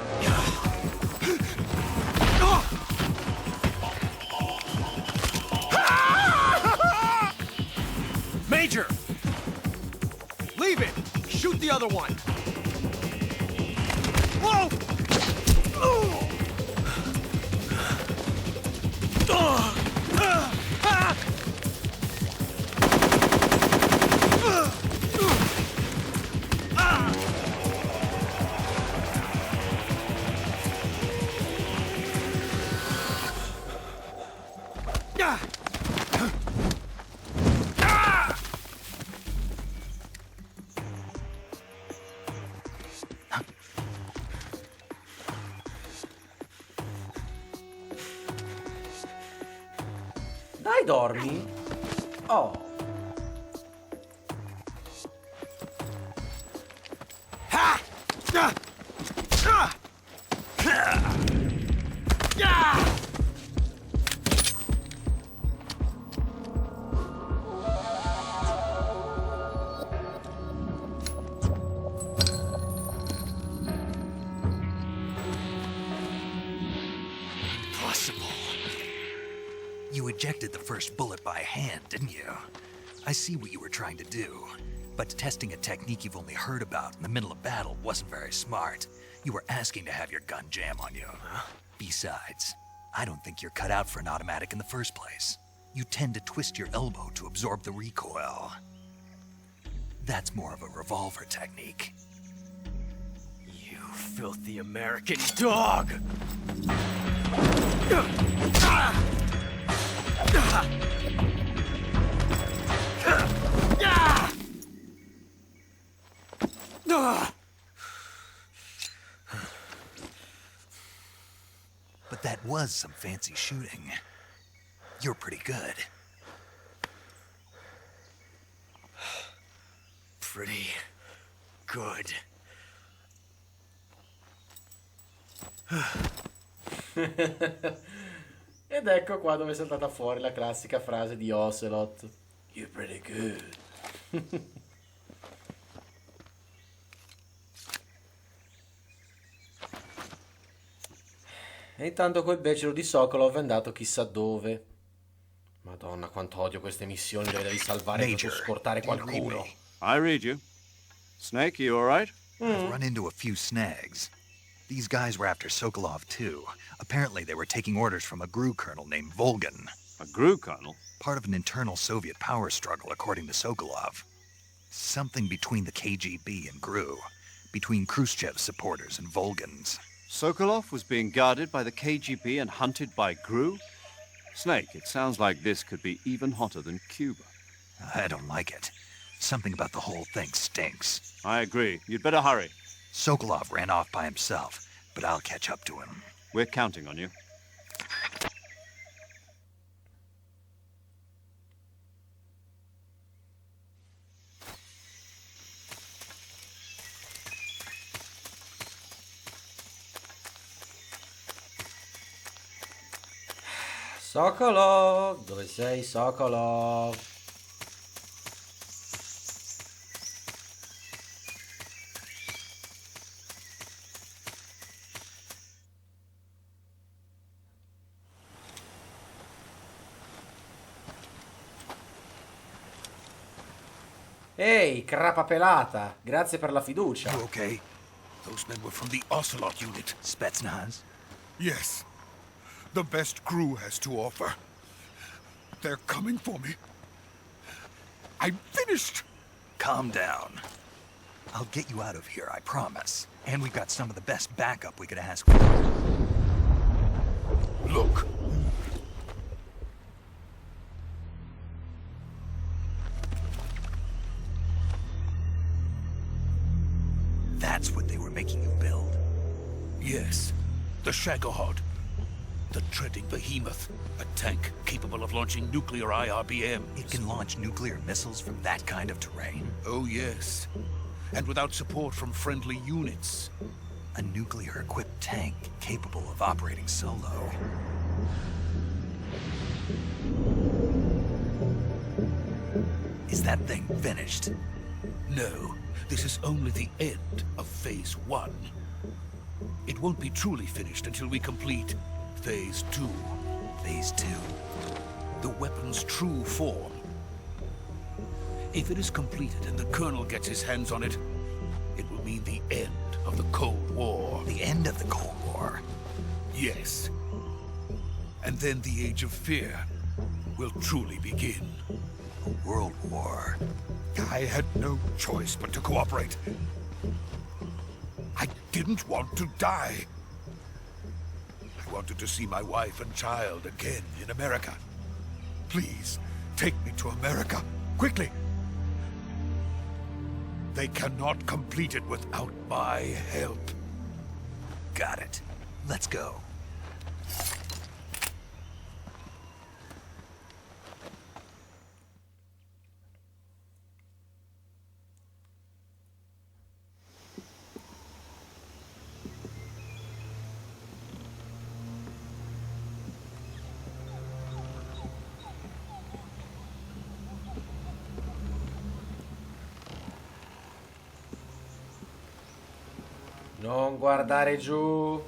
Major! Leave it! Shoot the other one! Whoa! Dai, dormi. Oh. You ejected the first bullet by hand, didn't you? I see what you were trying to do, but testing a technique you've only heard about in the middle of battle wasn't very smart. You were asking to have your gun jam on you. Besides, I don't think you're cut out for an automatic in the first place. You tend to twist your elbow to absorb the recoil. That's more of a revolver technique. You filthy American dog! But that was some fancy shooting. You're pretty good. Pretty good. Ed ecco qua dove è saltata fuori la classica frase di Ocelot. You're pretty good. E intanto quel becero di Sokolov è andato chissà dove. Madonna, quanto odio queste missioni dove devi salvare e Major, scortare do you read qualcuno. me? I read you. Snake, you alright? I've run into a few snags. These guys were after Sokolov too. Apparently they were taking orders from a GRU colonel named Volgan. A GRU colonel? Part of an internal Soviet power struggle, according to Sokolov. Something between the KGB and GRU. Between Khrushchev's supporters and Volgan's. Sokolov was being guarded by the KGB and hunted by GRU? Snake, it sounds like this could be even hotter than Cuba. I don't like it. Something about the whole thing stinks. I agree. You'd better hurry. Sokolov ran off by himself, but I'll catch up to him. We're counting on you. Sokolov, dove sei Sokolov? Ehi, crapa pelata, grazie per la fiducia. You okay? Those men were from the Ocelot unit. Spetsnaz? Yes. The best crew has to offer. They're coming for me. I'm finished. Calm down. I'll get you out of here, I promise. And we've got some of the best backup we could ask for. Look. That's what they were making you build? Yes. The Shagohod. The treading behemoth. A tank capable of launching nuclear IRBMs. It can launch nuclear missiles from that kind of terrain? Oh, yes. And without support from friendly units. A nuclear-equipped tank capable of operating solo. Is that thing finished? No. This is only the end of Phase 1. It won't be truly finished until we complete Phase 2. Phase 2? The weapon's true form. If it is completed and the Colonel gets his hands on it, it will mean the end of the Cold War. The end of the Cold War? Yes. And then the Age of Fear will truly begin. A world war? I had no choice but to cooperate. I didn't want to die. I wanted to see my wife and child again in America. Please, take me to America, quickly. They cannot complete it without my help. Got it. Let's go. Non guardare giù.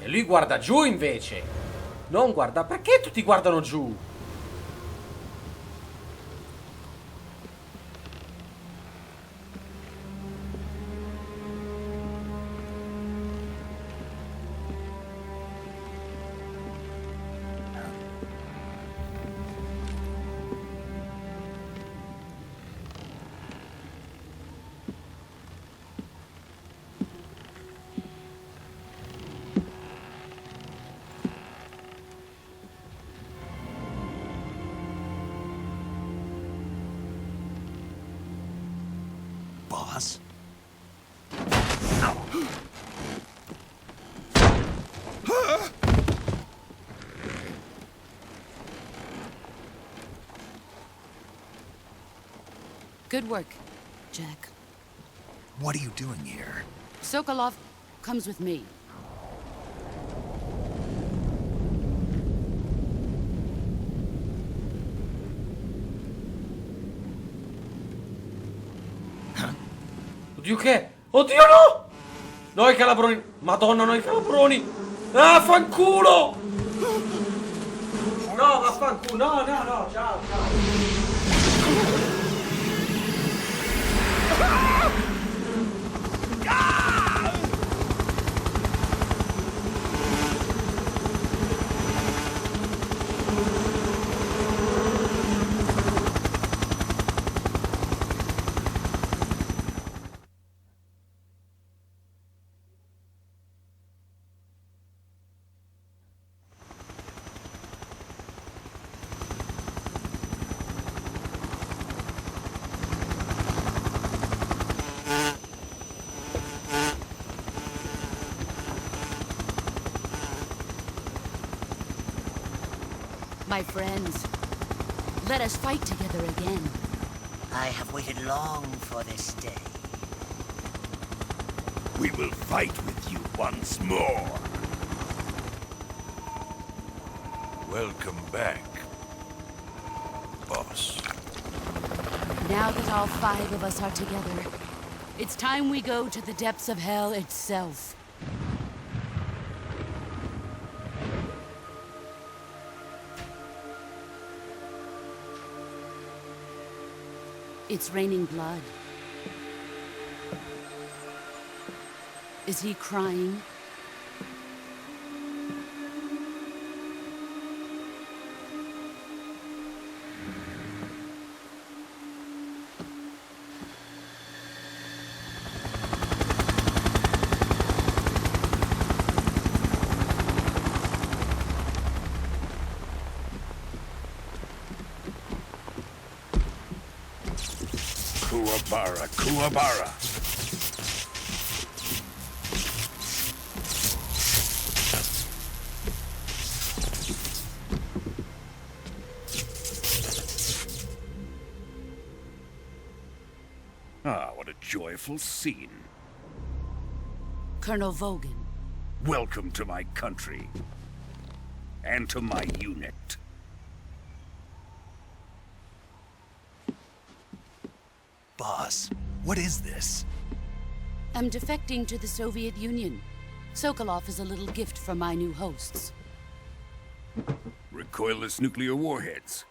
E lui guarda giù invece. Non guarda. Perché tutti guardano giù? boss. Good work, Jack. What are you doing here? Sokolov comes with me. Oddio che? Oddio no! No i calabroni! Madonna no i calabroni! Ah, fanculo! No, vaffanculo! No, no, no, ciao, ciao! My friends, let us fight together again. I have waited long for this day. We will fight with you once more. Welcome back, boss. Now that all 5 of us are together, it's time we go to the depths of hell itself. It's raining blood. Is he crying? Kuwabara, Kuwabara. Ah, what a joyful scene. Colonel Vogan. Welcome to my country. And to my unit. Boss, what is this? I'm defecting to the Soviet Union. Sokolov is a little gift from my new hosts. Recoilless nuclear warheads.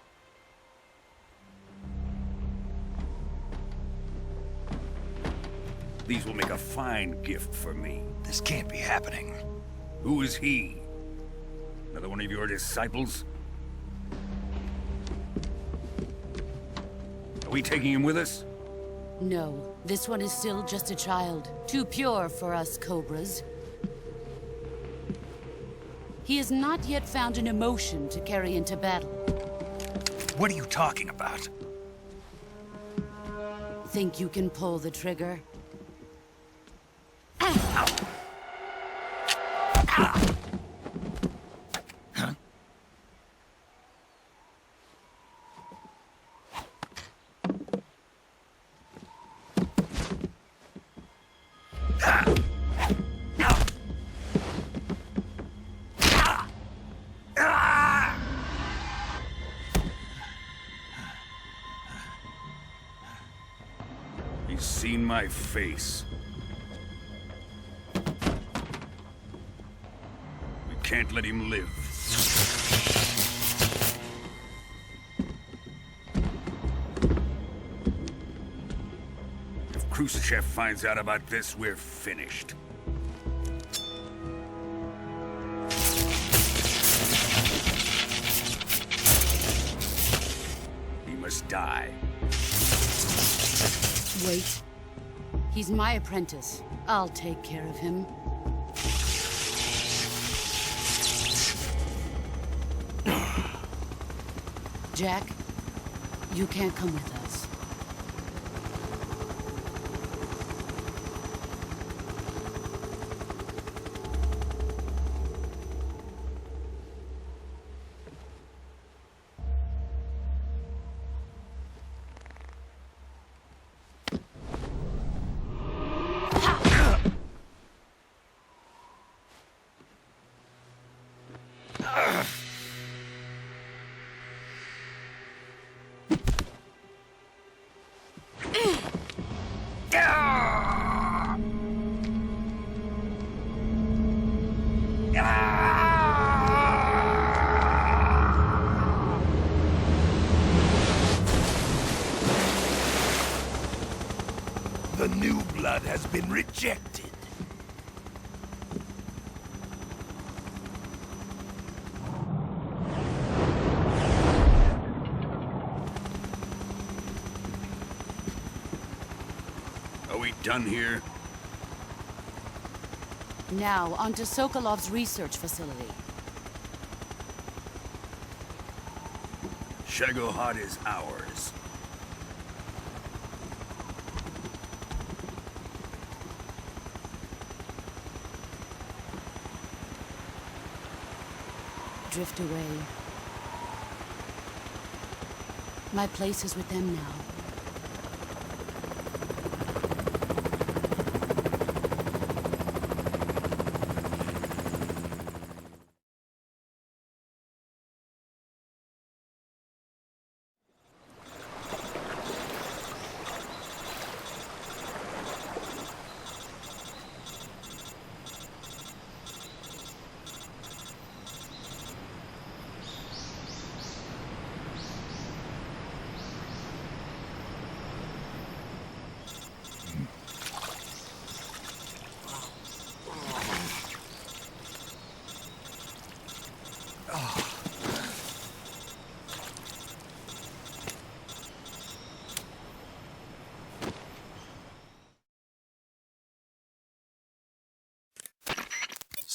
These will make a fine gift for me. This can't be happening. Who is he? Another one of your disciples? Are we taking him with us? No, this one is still just a child. Too pure for us Cobras. He has not yet found an emotion to carry into battle. What are you talking about? Think you can pull the trigger? He's seen my face. We can't let him live. If Khrushchev finds out about this, we're finished. He must die. Wait. He's my apprentice. I'll take care of him. Jack, you can't come with us. The new blood has been rejected. Are we done here? Now, on to Sokolov's research facility. Shagohod is ours. Drift away. My place is with them now.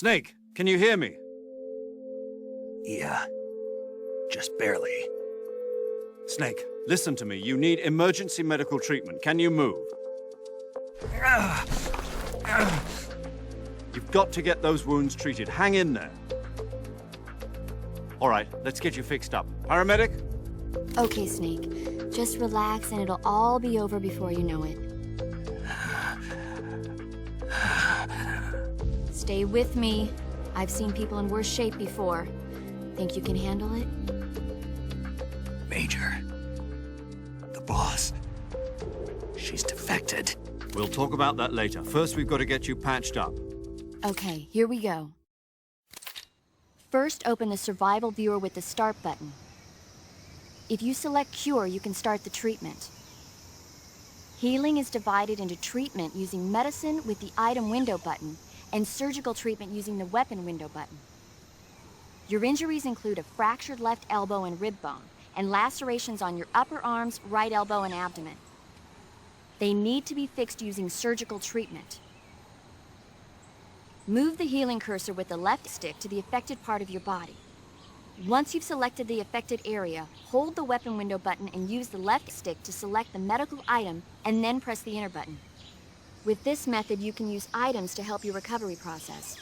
Snake, can you hear me? Yeah. Just barely. Snake, listen to me. You need emergency medical treatment. Can you move? You've got to get those wounds treated. Hang in there. All right, let's get you fixed up. Paramedic? Okay, Snake. Just relax and it'll all be over before you know it. Stay with me. I've seen people in worse shape before. Think you can handle it? Major. The boss. She's defected. We'll talk about that later. First, we've got to get you patched up. Okay, here we go. First, open the survival viewer with the start button. If you select cure, you can start the treatment. Healing is divided into treatment using medicine with the item window button and surgical treatment using the weapon window button. Your injuries include a fractured left elbow and rib bone, and lacerations on your upper arms, right elbow, and abdomen. They need to be fixed using surgical treatment. Move the healing cursor with the left stick to the affected part of your body. Once you've selected the affected area, hold the weapon window button and use the left stick to select the medical item, and then press the enter button. With this method, you can use items to help your recovery process.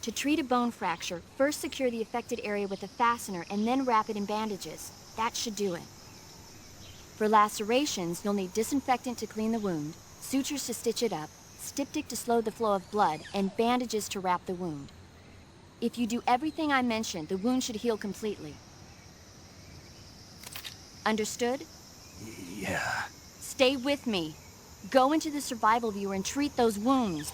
To treat a bone fracture, first secure the affected area with a fastener and then wrap it in bandages. That should do it. For lacerations, you'll need disinfectant to clean the wound, sutures to stitch it up, styptic to slow the flow of blood, and bandages to wrap the wound. If you do everything I mentioned, the wound should heal completely. Understood? Yeah. Stay with me. Go into the survival viewer and treat those wounds.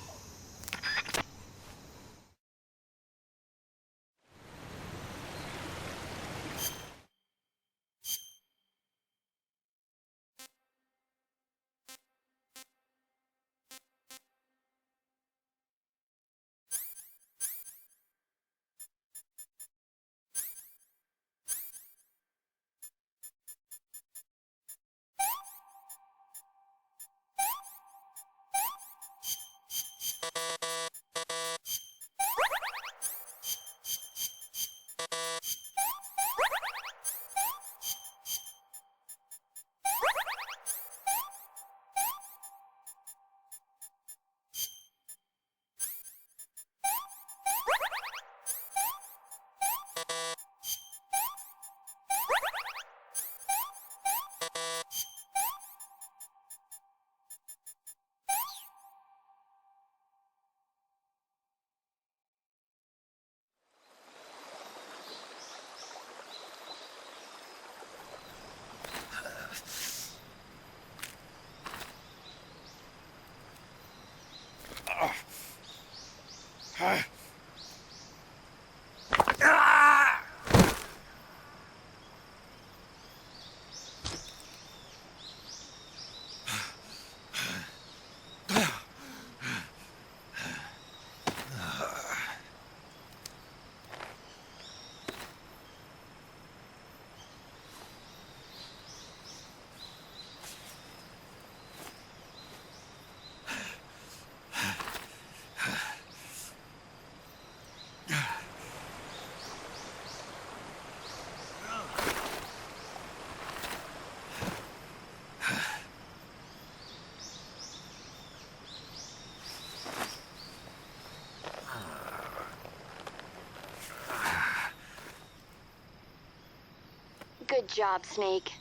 Good job, Snake.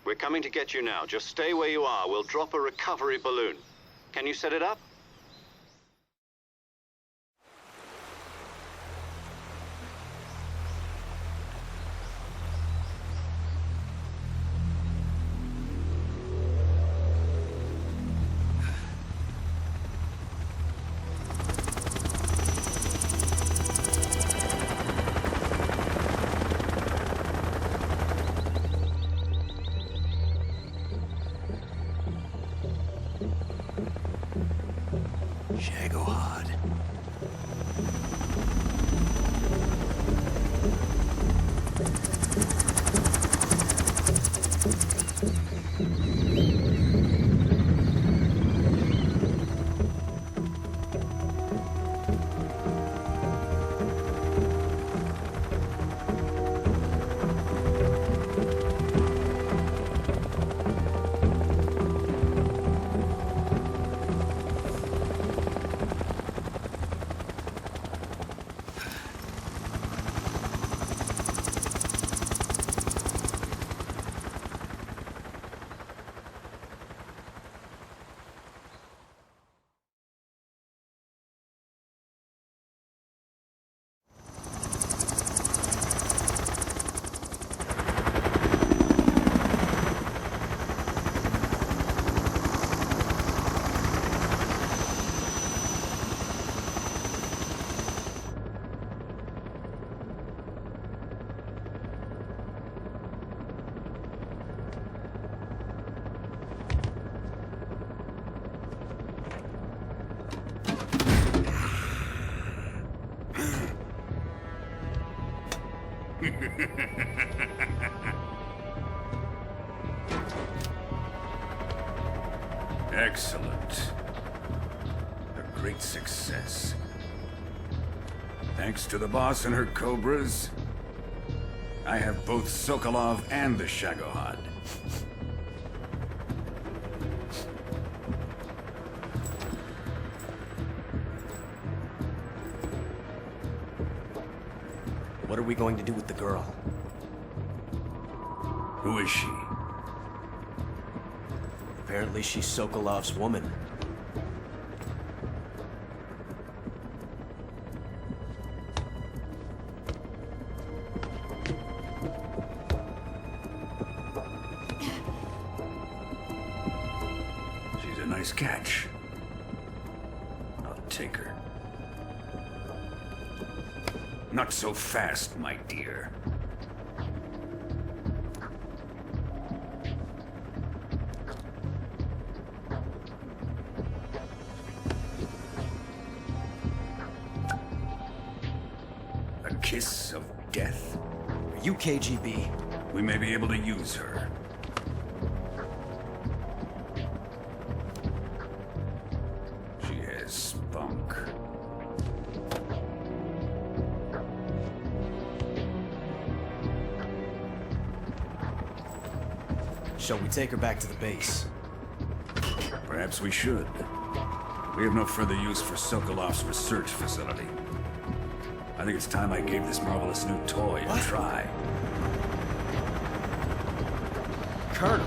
We're coming to get you now. Just stay where you are. We'll drop a recovery balloon. Can you set it up? Shagohod. Excellent. A great success. Thanks to the boss and her cobras, I have both Sokolov and the Shagohod. What are we going to do with the girl? Who is she? Apparently she's Sokolov's woman. She's a nice catch. I'll take her. Not so fast, my dear. A kiss of death? Are you KGB? We may be able to use her. She has spunk. Shall we take her back to the base? Perhaps we should. We have no further use for Sokolov's research facility. I think it's time I gave this marvelous new toy a try. Colonel,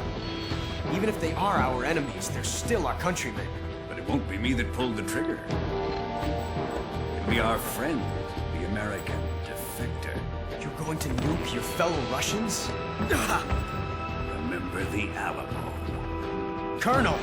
even if they are our enemies, they're still our countrymen. But it won't be me that pulled the trigger. It'll be our friend, the American defector. You're going to nuke your fellow Russians? Remember the Alamo. Colonel!